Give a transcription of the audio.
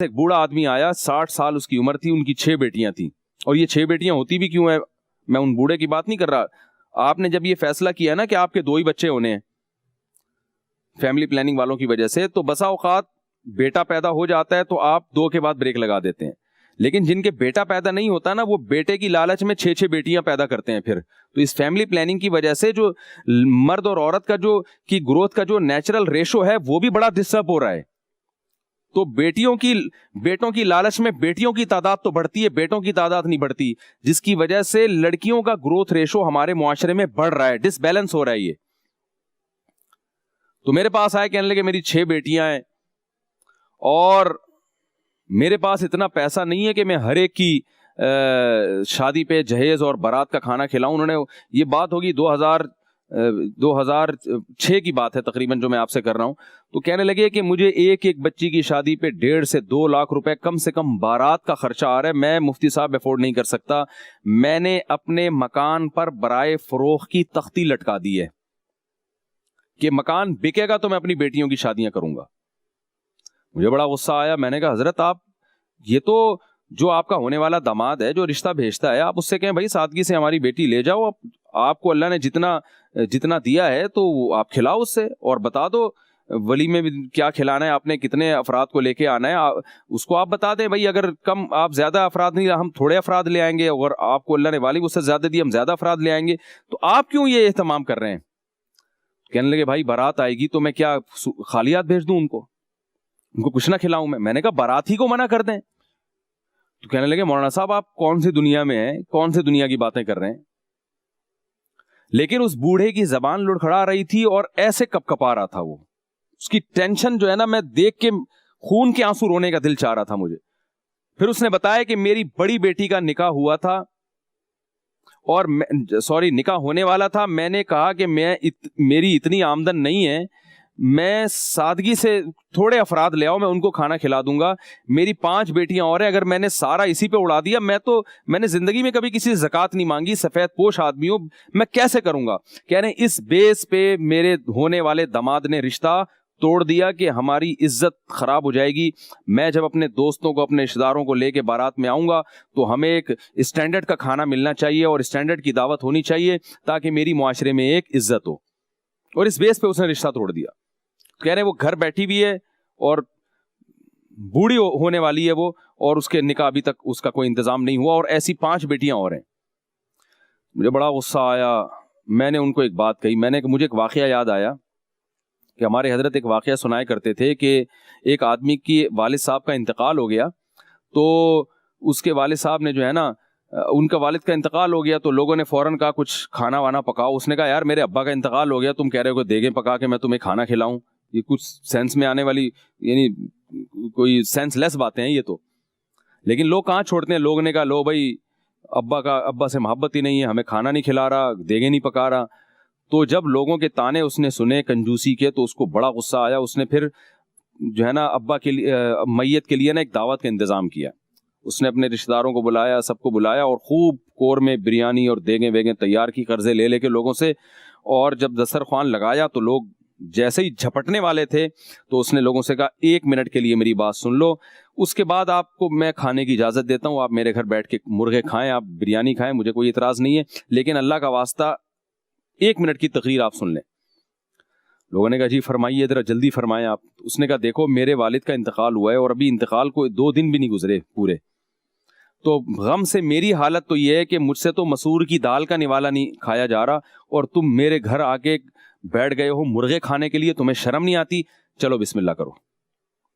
ایک بوڑھا آدمی آیا, 60 سال اس کی عمر تھی, ان کی 6 بیٹیاں تھیں. اور یہ 6 بیٹیاں ہوتی بھی کیوں ہے, میں ان بوڑھے کی بات نہیں کر رہا. آپ نے جب یہ فیصلہ کیا نا کہ آپ کے 2 ہی بچے ہونے ہیں فیملی پلاننگ والوں کی وجہ سے, تو بسا اوقات بیٹا پیدا ہو جاتا ہے تو آپ 2 کے بعد بریک لگا دیتے ہیں. لیکن جن کے بیٹا پیدا نہیں ہوتا نا, وہ بیٹے کی لالچ میں 6 بیٹیاں پیدا کرتے ہیں پھر. تو اس فیملی پلاننگ کی وجہ سے جو مرد اور عورت کا جو کی گروتھ کا جو نیچرل ریشو ہے وہ بھی بڑا ڈسٹرب ہو رہا ہے. تو بیٹوں کی لالچ میں بیٹیوں کی تعداد تو بڑھتی ہے, بیٹوں کی تعداد نہیں بڑھتی, جس کی وجہ سے لڑکیوں کا گروتھ ریشو ہمارے معاشرے میں بڑھ رہا ہے, ڈس بیلنس ہو رہا ہے یہ. تو میرے پاس آئے, کہنے لگے میری 6 بیٹیاں ہیں اور میرے پاس اتنا پیسہ نہیں ہے کہ میں ہر ایک کی شادی پہ جہیز اور بارات کا کھانا کھلاؤں. انہوں نے, یہ بات ہوگی 2006 کی بات ہے تقریباً جو میں آپ سے کر رہا ہوں. تو کہنے لگے کہ مجھے ایک بچی کی شادی پہ 1.5 سے 2 لاکھ روپے کم سے کم بارات کا خرچہ آ رہا ہے, میں مفتی صاحب افورڈ نہیں کر سکتا. میں نے اپنے مکان پر برائے فروخت کی تختی لٹکا دی ہے کہ مکان بکے گا تو میں اپنی بیٹیوں کی شادیاں کروں گا. مجھے بڑا غصہ آیا. میں نے کہا حضرت آپ, یہ تو جو آپ کا ہونے والا داماد ہے جو رشتہ بھیجتا ہے, آپ اس سے کہیں بھائی سادگی سے ہماری بیٹی لے جاؤ, آپ کو اللہ نے جتنا دیا ہے تو آپ کھلاؤ اس سے, اور بتا دو ولی میں کیا کھلانا ہے, آپ نے کتنے افراد کو لے کے آنا ہے اس کو آپ بتا دیں. بھائی اگر کم آپ زیادہ افراد نہیں, ہم تھوڑے افراد لے آئیں گے, اگر آپ کو اللہ نے والی اس سے زیادہ دی ہم زیادہ افراد لے آئیں گے, تو آپ کیوں یہ اہتمام کر رہے ہیں. کہنے لگے بھائی بارات آئے گی تو میں کیا خالیات بھیج دوں ان کو کچھ نہ کھلاؤں میں نے کہا بارات ہی کو منع کر دیں. تو کہنے لگے مولانا صاحب آپ کون سی دنیا میں ہیں, کون سی دنیا کی باتیں کر رہے ہیں. لیکن اس بوڑھے کی زبان لڑکھڑا رہی تھی اور ایسے کپ کپا رہا تھا, وہ اس کی ٹینشن جو ہے نا, میں دیکھ کے خون کے آنسو رونے کا دل چاہ رہا تھا مجھے. پھر اس نے بتایا کہ میری بڑی بیٹی کا نکاح ہوا تھا اور نکاح ہونے والا تھا. میں نے کہا کہ میری اتنی آمدن نہیں ہے, میں سادگی سے تھوڑے افراد لے آؤ, میں ان کو کھانا کھلا دوں گا. میری 5 بیٹیاں اور ہیں, اگر میں نے سارا اسی پہ اڑا دیا, میں نے زندگی میں کبھی کسی سے زکات نہیں مانگی, سفید پوش آدمی ہوں, میں کیسے کروں گا. کہہ رہے ہیں اس بیس پہ میرے ہونے والے داماد نے رشتہ توڑ دیا کہ ہماری عزت خراب ہو جائے گی. میں جب اپنے دوستوں کو, اپنے رشتہ داروں کو لے کے بارات میں آؤں گا تو ہمیں ایک اسٹینڈرڈ کا کھانا ملنا چاہیے اور اسٹینڈرڈ کی دعوت ہونی چاہیے تاکہ میری معاشرے میں ایک عزت ہو. اور اس بیس پہ اس نے رشتہ توڑ دیا. کہہ رہے ہیں وہ گھر بیٹھی بھی ہے اور بوڑھی ہونے والی ہے وہ, اور اس کے نکاح ابھی تک اس کا کوئی انتظام نہیں ہوا, اور ایسی 5 بیٹیاں اور ہیں. مجھے بڑا غصہ آیا. میں نے ان کو ایک بات کہی, مجھے ایک واقعہ یاد آیا کہ ہمارے حضرت ایک واقعہ سنایا کرتے تھے کہ ایک آدمی کی والد صاحب کا انتقال ہو گیا, تو اس کے والد صاحب نے جو ہے نا, ان کا والد کا انتقال ہو گیا تو لوگوں نے فوراً کہا کچھ کھانا وانا پکاؤ. اس نے کہا یار میرے ابا کا انتقال ہو گیا, تم کہہ رہے ہو کہ دیگیں پکا کے میں تمہیں کھانا کھلاؤں, یہ کچھ سینس میں آنے والی, یعنی کوئی سینس لیس باتیں ہیں یہ تو. لیکن لوگ کہاں چھوڑتے ہیں. لوگ نے کہا لو بھائی ابا سے محبت ہی نہیں ہے, ہمیں کھانا نہیں کھلا رہا, دیگیں نہیں پکا رہا. تو جب لوگوں کے تانے اس نے سنے کنجوسی کے, تو اس کو بڑا غصہ آیا. اس نے پھر جو ہے نا ابا کے لیے, میت کے لیے نا ایک دعوت کا انتظام کیا. اس نے اپنے رشتہ داروں کو بلایا, سب کو بلایا, اور خوب کور میں بریانی اور دیگیں ویگیں تیار کی قرضے لے کے لوگوں سے. اور جب دسترخوان لگایا تو لوگ جیسے ہی جھپٹنے والے تھے تو اس نے لوگوں سے کہا 1 منٹ کے لیے میری بات سن لو, اس کے بعد آپ کو میں کھانے کی اجازت دیتا ہوں, آپ میرے گھر بیٹھ کے مرغے کھائیں, آپ بریانی کھائیں, مجھے کوئی اعتراض نہیں ہے, لیکن اللہ کا واسطہ 1 منٹ کی تقریر آپ سن لیں. لوگوں نے کہا جی فرمائیے, ذرا جلدی فرمائیں آپ. اس نے کہا دیکھو میرے والد کا انتقال ہوا ہے اور ابھی انتقال کو 2 دن بھی نہیں گزرے پورے, تو غم سے میری حالت تو یہ ہے کہ مجھ سے تو مسور کی دال کا نوالا نہیں کھایا جا رہا, اور تم میرے گھر آ کے بیٹھ گئے ہو مرغے کھانے کے لیے, تمہیں شرم نہیں آتی. چلو بسم اللہ کرو.